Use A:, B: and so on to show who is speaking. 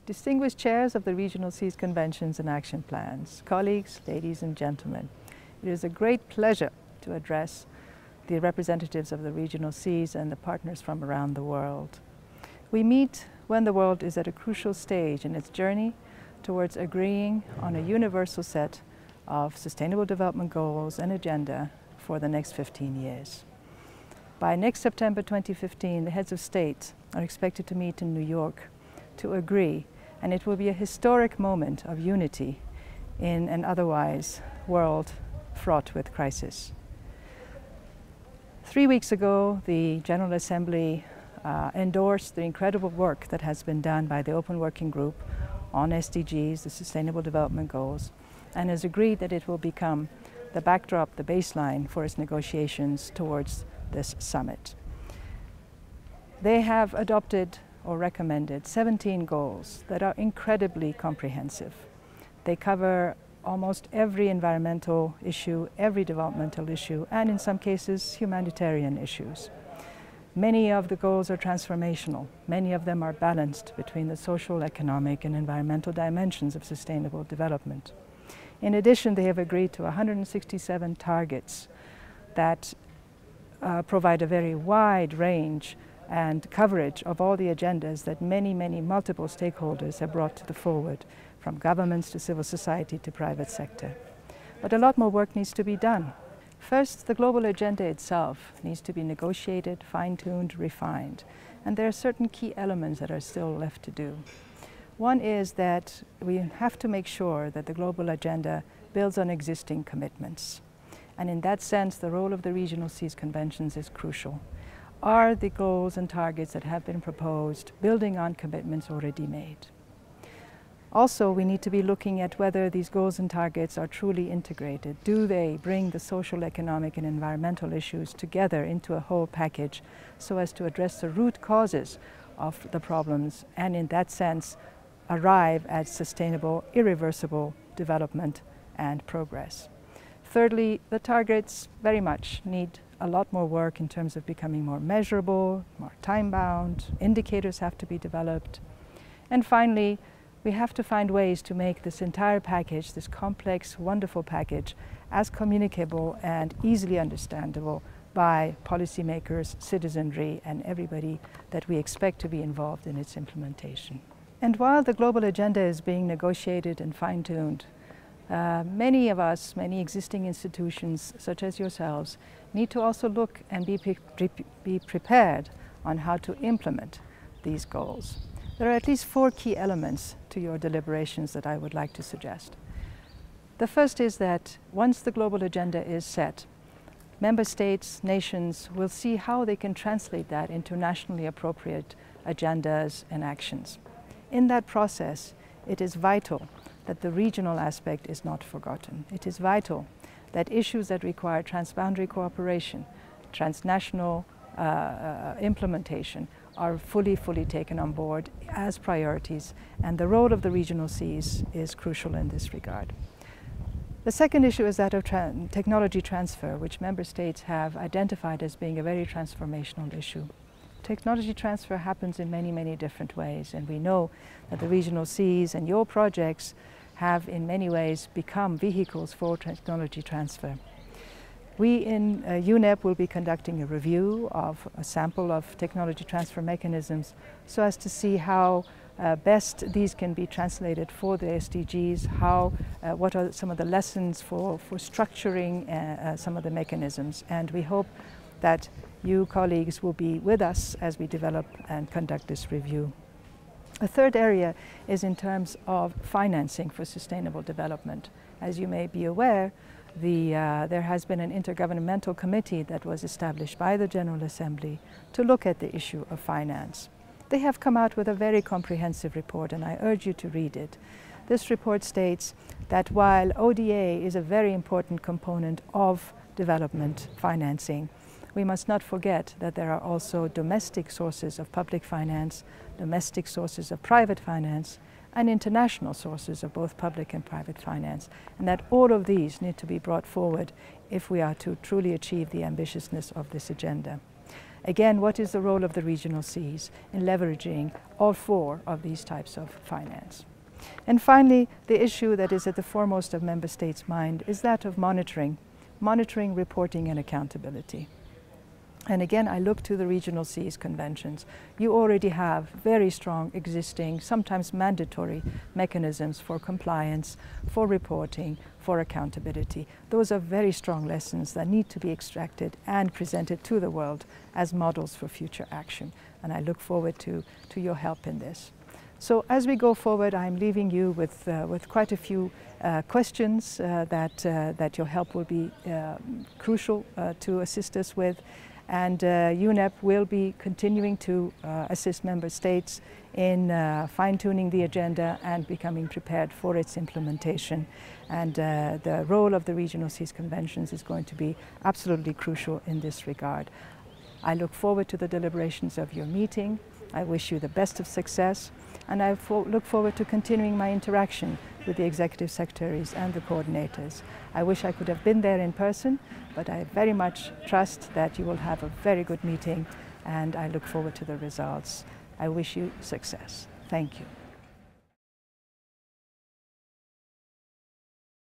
A: Distinguished chairs of the Regional Seas Conventions and Action Plans, colleagues, ladies and gentlemen, it is a great pleasure to address the representatives of the regional seas and the partners from around the world. We meet when the world is at a crucial stage in its journey towards agreeing on a universal set of Sustainable Development Goals and agenda for the next 15 years. By next September 2015, the heads of state are expected to meet in New York to agree, and it will be a historic moment of unity in an otherwise world fraught with crisis. 3 weeks ago, the General Assembly endorsed the incredible work that has been done by the Open Working Group on SDGs, the Sustainable Development Goals, and has agreed that it will become the backdrop, the baseline for its negotiations towards this summit. They have adopted or recommended 17 goals that are incredibly comprehensive. They cover almost every environmental issue, every developmental issue, and in some cases humanitarian issues. Many of the goals are transformational. Many of them are balanced between the social, economic, and environmental dimensions of sustainable development. In addition, they have agreed to 167 targets that provide a very wide range and coverage of all the agendas that many multiple stakeholders have brought to the forward, from governments to civil society to private sector. But a lot more work needs to be done. First, the global agenda itself needs to be negotiated, fine-tuned, refined. And there are certain key elements that are still left to do. One is that we have to make sure that the global agenda builds on existing commitments. And in that sense, the role of the Regional Seas Conventions is crucial. Are the goals and targets that have been proposed building on commitments already made? Also, we need to be looking at whether these goals and targets are truly integrated. Do they bring the social, economic, and environmental issues together into a whole package so as to address the root causes of the problems and in that sense arrive at sustainable, irreversible development and progress? Thirdly, the targets very much need a lot more work in terms of becoming more measurable, more time-bound. Indicators have to be developed. And finally, we have to find ways to make this entire package, this complex, wonderful package, as communicable and easily understandable by policymakers, citizenry, and everybody that we expect to be involved in its implementation. And while the global agenda is being negotiated and fine-tuned, many of us, many existing institutions such as yourselves, need to also look and be prepared on how to implement these goals. There are at least 4 key elements to your deliberations that I would like to suggest. The first is that once the global agenda is set, member states, nations will see how they can translate that into nationally appropriate agendas and actions. In that process, it is vital that the regional aspect is not forgotten. It is vital that issues that require transboundary cooperation, transnational implementation are fully taken on board as priorities, and the role of the regional seas is crucial in this regard. The second issue is that of technology transfer, which member states have identified as being a very transformational issue. Technology transfer happens in many different ways, and we know that the regional seas and your projects have in many ways become vehicles for technology transfer. We in UNEP will be conducting a review of a sample of technology transfer mechanisms so as to see how best these can be translated for the SDGs, what are some of the lessons for structuring some of the mechanisms. And we hope that you colleagues will be with us as we develop and conduct this review. A third area is in terms of financing for sustainable development. As you may be aware, there has been an intergovernmental committee that was established by the General Assembly to look at the issue of finance. They have come out with a very comprehensive report, and I urge you to read it. This report states that while ODA is a very important component of development financing, we must not forget that there are also domestic sources of public finance, domestic sources of private finance, and international sources of both public and private finance, and that all of these need to be brought forward if we are to truly achieve the ambitiousness of this agenda. Again, what is the role of the regional Cs in leveraging all 4 of these types of finance? And finally, the issue that is at the foremost of member states' mind is that of monitoring, reporting and accountability. And again, I look to the regional Cs conventions. You already have very strong existing, sometimes mandatory mechanisms for compliance, for reporting, for accountability. Those are very strong lessons that need to be extracted and presented to the world as models for future action. And I look forward to your help in this. So as we go forward, I'm leaving you with quite a few questions that your help will be crucial to assist us with. And UNEP will be continuing to assist member states in fine-tuning the agenda and becoming prepared for its implementation. And the role of the regional Cs conventions is going to be absolutely crucial in this regard. I look forward to the deliberations of your meeting. I wish you the best of success, and I look forward to continuing my interaction with the executive secretaries and the coordinators. I wish I could have been there in person, but I very much trust that you will have a very good meeting, and I look forward to the results. I wish you success. Thank you.